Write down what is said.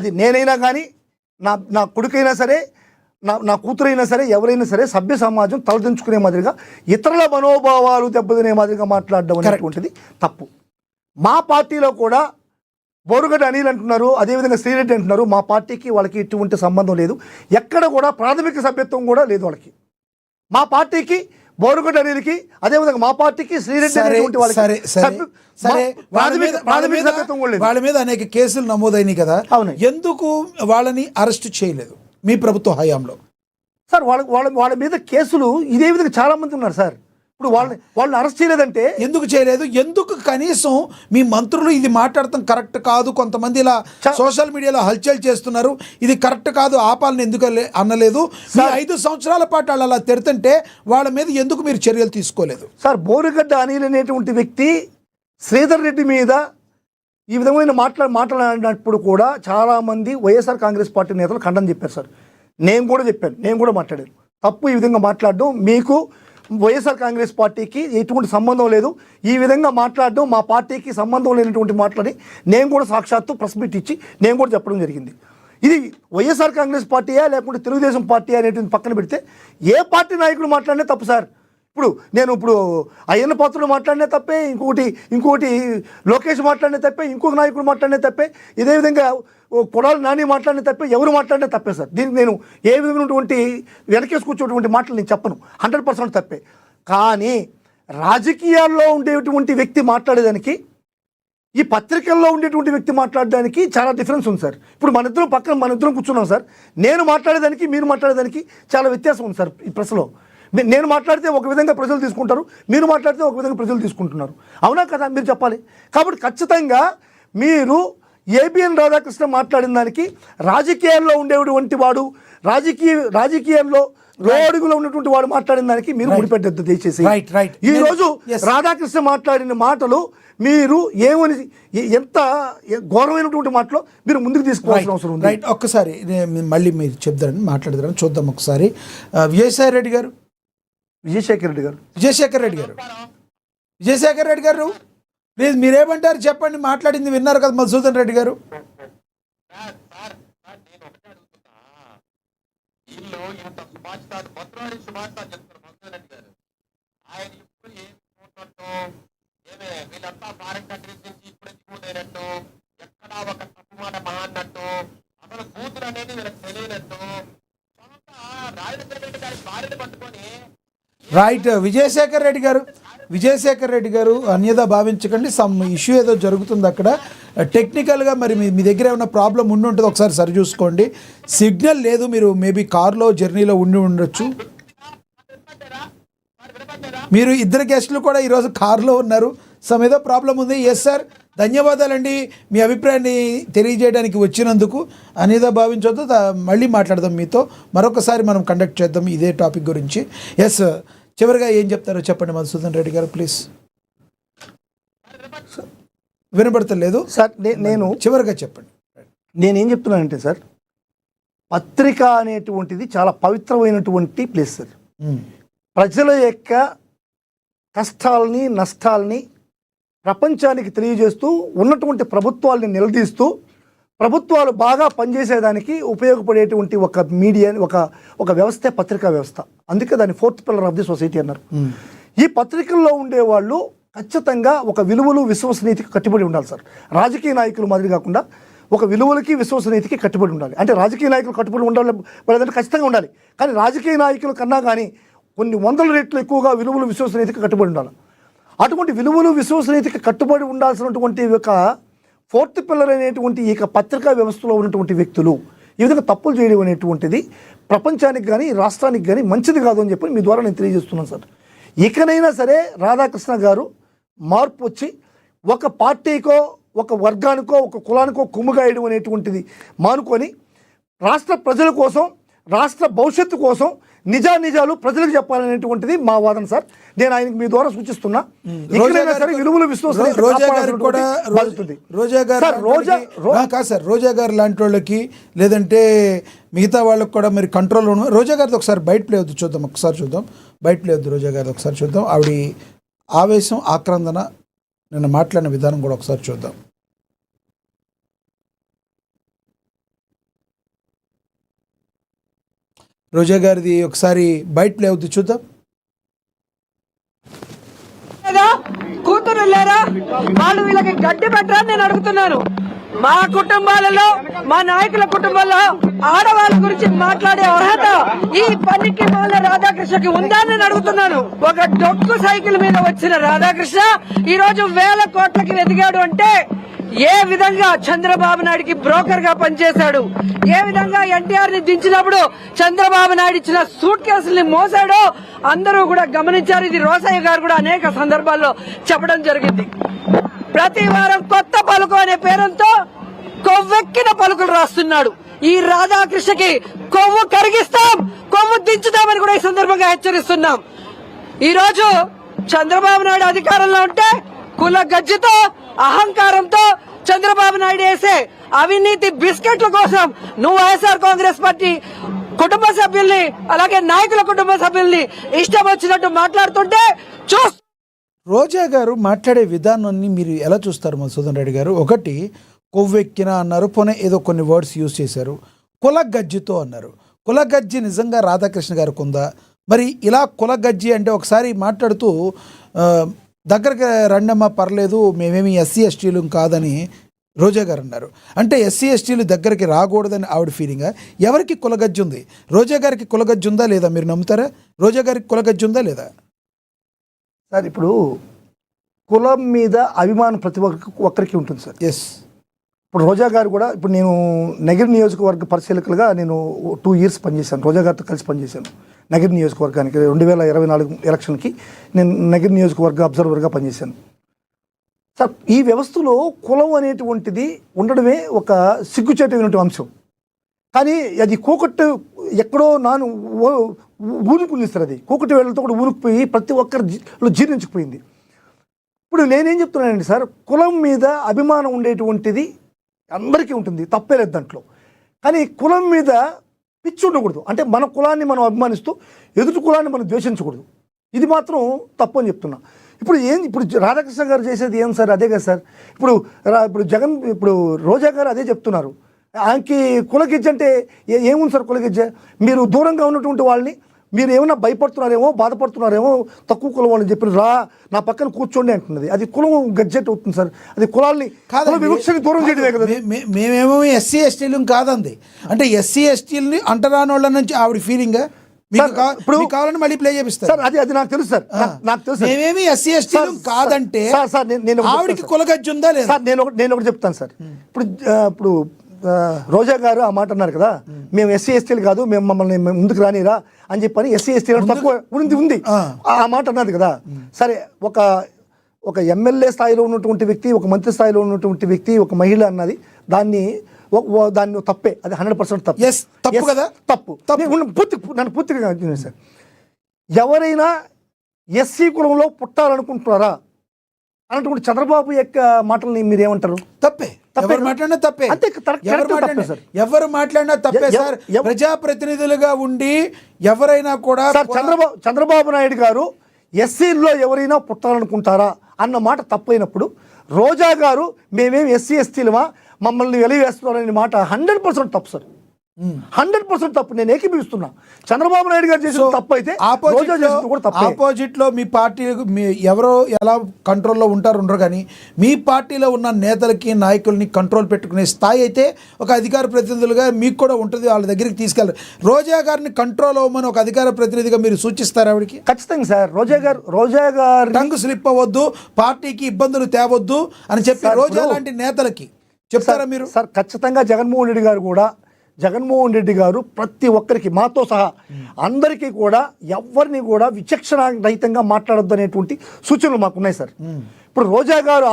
అది నేనైనా కానీ నా కొడుకైనా సరే నా కూతురైనా సరే ఎవరైనా సరే సభ్య సమాజం తలదించుకునే మాదిరిగా ఇతరుల మనోభావాలు దెబ్బతినే మాదిరిగా మాట్లాడడం అనేటువంటిది తప్పు. మా పార్టీలో కూడా బోరుగడ్డ అనిల్ అంటున్నారు, అదేవిధంగా శ్రీరెడ్డి అంటున్నారు. మా పార్టీకి వాళ్ళకి ఎటువంటి సంబంధం లేదు, ఎక్కడ కూడా ప్రాథమిక సభ్యత్వం కూడా లేదు వాళ్ళకి. మా పార్టీకి బోరుగడ్డ అనిల్కి, అదేవిధంగా మా పార్టీకి శ్రీరెడ్డి అనేటువంటి వాళ్ళ మీద అనేక కేసులు నమోదైనాయి కదా, అవును. ఎందుకు వాళ్ళని అరెస్ట్ చేయలేదు మీ ప్రభుత్వ హయాంలో? సార్ వాళ్ళ మీద కేసులు ఇదే విధంగా చాలా మంది ఉన్నారు సార్. ఇప్పుడు వాళ్ళని అరెస్ట్ చేయలేదంటే ఎందుకు చేయలేదు? ఎందుకు కనీసం మీ మంత్రులు ఇది మాట్లాడటం కరెక్ట్ కాదు, కొంతమంది ఇలా సోషల్ మీడియాలో హల్చల్ చేస్తున్నారు, ఇది కరెక్ట్ కాదు, ఆపాలని ఎందుకు అనలేదు? 5 సంవత్సరాల పాటు వాళ్ళు అలా తిడుతుంటే వాళ్ళ మీద ఎందుకు మీరు చర్యలు తీసుకోలేదు? సార్, బోరుగడ్డ అనిల్ అనేటువంటి వ్యక్తి శ్రీధర్ రెడ్డి మీద ఈ విధమైన మాట్లాడినప్పుడు కూడా చాలామంది వైఎస్ఆర్ కాంగ్రెస్ పార్టీ నేతలు ఖండన చెప్పారు సార్. నేను కూడా చెప్పాను, నేను కూడా మాట్లాడాను. తప్పు ఈ విధంగా మాట్లాడడం, మీకు వైఎస్ఆర్ కాంగ్రెస్ పార్టీకి ఎటువంటి సంబంధం లేదు, ఈ విధంగా మాట్లాడడం మా పార్టీకి సంబంధం లేనటువంటి మాట్లాడి నేను కూడా సాక్షాత్తు ప్రెస్ మీట్ ఇచ్చి నేను కూడా చెప్పడం జరిగింది. ఇది వైఎస్ఆర్ కాంగ్రెస్ పార్టీయా లేకుంటే తెలుగుదేశం పార్టీ అనేటువంటి పక్కన పెడితే ఏ పార్టీ నాయకుడు మాట్లాడినా తప్పు సార్. ఇప్పుడు అయ్యన్న పాత్రుడు మాట్లాడినా తప్పే, ఇంకొకటి లోకేష్ మాట్లాడినా తప్పే, ఇంకొక నాయకుడు మాట్లాడినా తప్పే, ఇదే విధంగా కొడాలి నాని మాట్లాడినా తప్పే, ఎవరు మాట్లాడినా తప్పే సార్. దీనికి నేను ఏ విధమైనటువంటి వెనకేసుకొచ్చేటువంటి మాటలు నేను చెప్పను, 100% తప్పే. కానీ రాజకీయాల్లో ఉండేటువంటి వ్యక్తి మాట్లాడేదానికి, ఈ పత్రికల్లో ఉండేటువంటి వ్యక్తి మాట్లాడడానికి చాలా డిఫరెన్స్ ఉంది సార్. ఇప్పుడు మన ఇద్దరం కూర్చున్నాం సార్. నేను మాట్లాడేదానికి మీరు మాట్లాడేదానికి చాలా వ్యత్యాసం ఉంది సార్. ఈ ప్రెస్లో నేను మాట్లాడితే ఒక విధంగా ప్రజలు తీసుకుంటారు, మీరు మాట్లాడితే ఒక విధంగా ప్రజలు తీసుకుంటున్నారు. అవునా కదా, మీరు చెప్పాలి. కాబట్టి ఖచ్చితంగా మీరు ఏబిఎన్ రాధాకృష్ణ మాట్లాడిన దానికి, రాజకీయాల్లో ఉండేటువంటి వాడు, రాజకీయాల్లో అడుగులో ఉన్నటువంటి వాడు మాట్లాడిన దానికి మీరు ముడిపెట్టద్దు దయచేసి. ఈ రోజు రాధాకృష్ణ మాట్లాడిన మాటలు మీరు ఏమని, ఎంత ఘోరమైనటువంటి మాటలో మీరు ముందుకు తీసుకోవాల్సిన అవసరం ఉంది. రైట్, ఒక్కసారి మళ్ళీ మీరు చెప్తారని మాట్లాడదారని చూద్దాం ఒకసారి. విజయశేఖర్ రెడ్డి గారు ప్లీజ్ మీరేమంటారు చెప్పండి, మాట్లాడింది విన్నారు కదా మధుసూదన్ రెడ్డి గారు. రైట్, విజయశేఖర్ రెడ్డి గారు అన్యదా భావించకండి. సమ్ ఇష్యూ ఏదో జరుగుతుంది అక్కడ టెక్నికల్గా. మరి మీ దగ్గర ఏమైనా ప్రాబ్లం ఉంటుంది, ఒకసారి సరి చూసుకోండి. సిగ్నల్ లేదు, మీరు మేబీ కార్లో జర్నీలో ఉండొచ్చు. మీరు ఇద్దరు గెస్టులు కూడా ఈరోజు కార్లో ఉన్నారు, సమ్ ఏదో ప్రాబ్లం ఉంది. ఎస్ సార్, ధన్యవాదాలండి మీ అభిప్రాయాన్ని తెలియజేయడానికి వచ్చినందుకు. అన్యదా భావించొద్దు, మళ్ళీ మాట్లాడదాం మీతో, మరొకసారి మనం కండక్ట్ చేద్దాం ఇదే టాపిక్ గురించి. ఎస్, చివరిగా ఏం చెప్తారో చెప్పండి మధుసూదన్ రెడ్డి గారు ప్లీజ్. వినబడతలేదు సార్. నేను చివరిగా చెప్పండి. నేనేం చెప్తున్నానంటే సార్, పత్రిక అనేటువంటిది చాలా పవిత్రమైనటువంటి ప్లేస్ సార్. ప్రజల యొక్క కష్టాలని నష్టాలని ప్రపంచానికి తెలియజేస్తూ, ఉన్నటువంటి ప్రభుత్వాలని నిలదీస్తూ, ప్రభుత్వాలు బాగా పనిచేసేదానికి ఉపయోగపడేటువంటి ఒక మీడియా, ఒక వ్యవస్థే పత్రికా వ్యవస్థ. అందుకే దాన్ని 4th pillar of the society అన్నారు. ఈ పత్రికల్లో ఉండేవాళ్ళు ఖచ్చితంగా ఒక విలువలు విశ్వసనీయతకి కట్టుబడి ఉండాలి సార్. రాజకీయ నాయకులు మాదిరి కాకుండా ఒక విలువలకి విశ్వసనీయతకి కట్టుబడి ఉండాలి. అంటే రాజకీయ నాయకులు కట్టుబడి ఉండాలంటే ఖచ్చితంగా ఉండాలి, కానీ రాజకీయ నాయకుల కన్నా కానీ కొన్ని 100 రెట్లు ఎక్కువగా విలువలు విశ్వసనీయతకి కట్టుబడి ఉండాలి. అటువంటి విలువలు విశ్వసనీయతకి కట్టుబడి ఉండాల్సినటువంటి ఒక 4th పిల్లర్ అనేటువంటి ఈ పత్రికా వ్యవస్థలో ఉన్నటువంటి వ్యక్తులు ఈ విధంగా తప్పులు చేయడం అనేటువంటిది ప్రపంచానికి కానీ రాష్ట్రానికి కానీ మంచిది కాదు అని చెప్పి మీ ద్వారా నేను తెలియజేస్తున్నాను సార్. ఇకనైనా సరే రాధాకృష్ణ గారు మార్పు వచ్చి ఒక పార్టీకో, ఒక వర్గానికో, ఒక కులానికో కుమ్ముగాయడం అనేటువంటిది మానుకొని రాష్ట్ర ప్రజల కోసం, రాష్ట్ర భవిష్యత్తు కోసం నిజాలు ప్రజలకు చెప్పాలనేటువంటిది మా వాదన సార్. నేను ఆయనకి మీ ద్వారా సూచిస్తున్నా. విలువలు రోజా గారు లాంటి వాళ్ళకి, లేదంటే మిగతా వాళ్ళకి కూడా మరి కంట్రోల్. రోజా గారిది ఒకసారి బయట ప్లే వద్దు, చూద్దాం ఒకసారి చూద్దాం. బయట ప్లే వద్దు, రోజా గారిది ఒకసారి చూద్దాం. ఆవిడ ఆవేశం, ఆక్రందన, నిన్న మాట్లాడిన విధానం కూడా ఒకసారి చూద్దాం. రోజా గారిది ఒకసారి బయట ప్లే అవుతుంది చూద్దాం. కూతురు లేరా? వాళ్ళు వీళ్ళకి గడ్డి పెట్టరా నేను అడుగుతున్నాను. మా కుటుంబాలలో, మా నాయకుల కుటుంబాల్లో ఆడవాళ్ళ గురించి మాట్లాడే అర్హత ఈ పనికి వాళ్ళ రాధాకృష్ణకి ఉందా నేను అడుగుతున్నాను. ఒక డొక్కు సైకిల్ మీద వచ్చిన రాధాకృష్ణ ఈ రోజు 1000 కోట్లకి ఎదిగాడు అంటే ఏ విధంగా చంద్రబాబు నాయుడికి బ్రోకర్ గా పనిచేశాడు, ఏ విధంగా ఎన్టీఆర్ ని దించినప్పుడు చంద్రబాబు నాయుడు ఇచ్చిన సూట్ కేసుల్ని మోసాడో అందరూ కూడా గమనించారు. ఇది రోసయ్య గారు కూడా అనేక సందర్భాల్లో చెప్పడం జరిగింది. ప్రతి వారం కొత్త పలుకు అనే పేరుతో కొవ్వెక్కిన పలుకులు రాస్తున్నాడు. ఈ రాధాకృష్ణకి కొవ్వు కరిగిస్తాం, కొవ్వు దించుతామని కూడా ఈ సందర్భంగా హెచ్చరిస్తున్నాం. ఈ రోజు చంద్రబాబు నాయుడు అధికారంలో ఉంటే కుల గజ్జితో, అహంకారంతో చంద్రబాబు నాయుడు వేసే అవినీతి బిస్కెట్ల కోసం నువ్వు వైఎస్ఆర్ కాంగ్రెస్ పార్టీ కుటుంబ సభ్యుల్ని, అలాగే నాయకుల కుటుంబ సభ్యుల్ని ఇష్టం వచ్చినట్టు మాట్లాడుతుంటే రోజా గారు మాట్లాడే విధానాన్ని మీరు ఎలా చూస్తారు మధుసూదన్ రెడ్డి గారు? ఒకటి కొవ్వెక్కిన అన్నారు, పోనీ ఏదో కొన్ని వర్డ్స్ యూజ్ చేశారు. కులగజ్జితో అన్నారు. కులగజ్జి నిజంగా రాధాకృష్ణ గారికి ఉందా? మరి ఇలా కులగజ్జి అంటే ఒకసారి మాట్లాడుతూ దగ్గరికి రండమ్మా పర్లేదు, మేమేమి ఎస్సీ ఎస్టీలు కాదని రోజా గారు అన్నారు. అంటే ఎస్సీ ఎస్టీలు దగ్గరికి రాకూడదని ఆవిడ ఫీలింగా? ఎవరికి కులగజ్జి ఉంది? రోజా గారికి కులగజ్జి ఉందా లేదా? మీరు నమ్ముతారా? రోజా గారికి కులగజ్జి ఉందా లేదా? సార్ ఇప్పుడు కులం మీద అభిమానం ప్రతి ఒక్కరికి ఉంటుంది సార్. ఎస్. ఇప్పుడు రోజా గారు కూడా, ఇప్పుడు నేను నగిరి నియోజకవర్గ పరిశీలకులుగా నేను 2 years పనిచేశాను. రోజా గారితో కలిసి పనిచేశాను నగిరి నియోజకవర్గానికి. 2024 ఎలక్షన్కి నేను నగిరి నియోజకవర్గ అబ్జర్వర్గా పనిచేశాను సార్. ఈ వ్యవస్థలో కులం అనేటువంటిది ఉండడమే ఒక సిగ్గుచేటైనటువంటి అంశం. కానీ అది కూకట్టు ఎక్కడో ఊనుకుంది సార్. అది కూకట్టు వేళ్లతో కూడా ఊనుకుపోయి ప్రతి ఒక్కరు జీర్ణించుకుపోయింది. ఇప్పుడు నేనేం చెప్తున్నానండి సార్, కులం మీద అభిమానం ఉండేటువంటిది అందరికీ ఉంటుంది, తప్పేలేదు దాంట్లో. కానీ కులం మీద పిచ్చి ఉండకూడదు. అంటే మన కులాన్ని మనం అభిమానిస్తూ ఎదుటి కులాన్ని మనం ద్వేషించకూడదు. ఇది మాత్రం తప్పు అని చెప్తున్నా. ఇప్పుడు రాధాకృష్ణ గారు చేసేది ఏం సార్? అదే కదా సార్. ఇప్పుడు రోజా గారు అదే చెప్తున్నారు. ఆయనకి కులగిజ్జ అంటే ఏముంది సార్? కులగిజ్జ మీరు దూరంగా ఉన్నటువంటి వాళ్ళని మీరు ఏమైనా భయపడుతున్నారేమో, బాధపడుతున్నారేమో, తక్కువ కులం వాళ్ళని చెప్పి రా నా పక్కన కూర్చోండి అంటున్నది. అది కులం గజ్జెట్ అవుతుంది సార్. అది కులాల్ని వివక్షని దూరం చేయడమే కదా. మేమేమో ఎస్సీ ఎస్టీలు కాదండి. అంటే ఎస్సీ ఎస్టీలని అంటరాని వాళ్ళ నుంచి ఆవిడ ఫీలింగ్. ఇప్పుడు కావాలని మళ్ళీ ప్లే చేపిస్తారు సార్. అది నాకు తెలుసు సార్, నాకు తెలుసు. మేమేమి ఎస్సీ ఎస్టీలు కాదంటే ఆవిడకి కులగజ్జి ఉందా లేదా? సార్ నేను ఒకటి చెప్తాను సార్. ఇప్పుడు రోజా గారు ఆ మాట అన్నారు కదా, మేము ఎస్సీ ఎస్టీలు కాదు, మేము మమ్మల్ని ముందుకు రానిరా అని చెప్పని ఎస్సీ ఎస్టీలు తక్కువ ఉంది ఆ మాట అన్నది కదా. సరే, ఒక ఎమ్మెల్యే స్థాయిలో ఉన్నటువంటి వ్యక్తి, ఒక మంత్రి స్థాయిలో ఉన్నటువంటి వ్యక్తి, ఒక మహిళ అన్నది దాన్ని తప్పే. అది 100% తప్పు కదా. తప్పు నన్ను పూర్తిగా సార్. ఎవరైనా ఎస్సీ కులంలో పుట్టాలనుకుంటున్నారా అన్నటువంటి చంద్రబాబు యొక్క మాటల్ని మీరేమంటారు? తప్పే. ఎవరు మాట్లాడినా తప్పే. ఎవరు మాట్లాడినా తప్పే సార్. ప్రజాప్రతినిధులుగా ఉండి ఎవరైనా కూడా చంద్రబాబు నాయుడు గారు ఎస్సీల్లో ఎవరైనా పుట్టాలనుకుంటారా అన్న మాట తప్పైనప్పుడు, రోజా గారు మేమేం ఎస్సీ ఎస్టీలమా మమ్మల్ని వెలివేస్తున్నారనే మాట 100% తప్పు సార్. 100% తప్పు. నేను ఏకీభవిస్తున్నా. చంద్రబాబు నాయుడు గారు చేసిన తప్పు అయితే ఆపోజిట్ లో మీ పార్టీ ఎవరో ఎలా కంట్రోల్లో ఉండరు కానీ మీ పార్టీలో ఉన్న నేతలకి నాయకుల్ని కంట్రోల్ పెట్టుకునే స్థాయి అయితే ఒక అధికార ప్రతినిధులుగా మీకు కూడా ఉంటుంది. వాళ్ళ దగ్గరికి తీసుకెళ్ళారు. రోజా గారిని కంట్రోల్ అవ్వమని ఒక అధికార ప్రతినిధిగా మీరు సూచిస్తారు ఆవిడకి? ఖచ్చితంగా సార్. రోజా గారు టంగ్ స్లిప్ అవ్వద్దు, పార్టీకి ఇబ్బందులు తేవద్దు అని చెప్పి రోజా లాంటి నేతలకి చెప్తారా మీరు? సార్ ఖచ్చితంగా జగన్మోహన్ రెడ్డి గారు ప్రతి ఒక్కరికి, మాతో సహా అందరికీ కూడా, ఎవరిని కూడా విచక్షణ రహితంగా మాట్లాడొద్దు అనేటువంటి సూచనలు మాకున్నాయి సార్. ఇప్పుడు రోజా గారు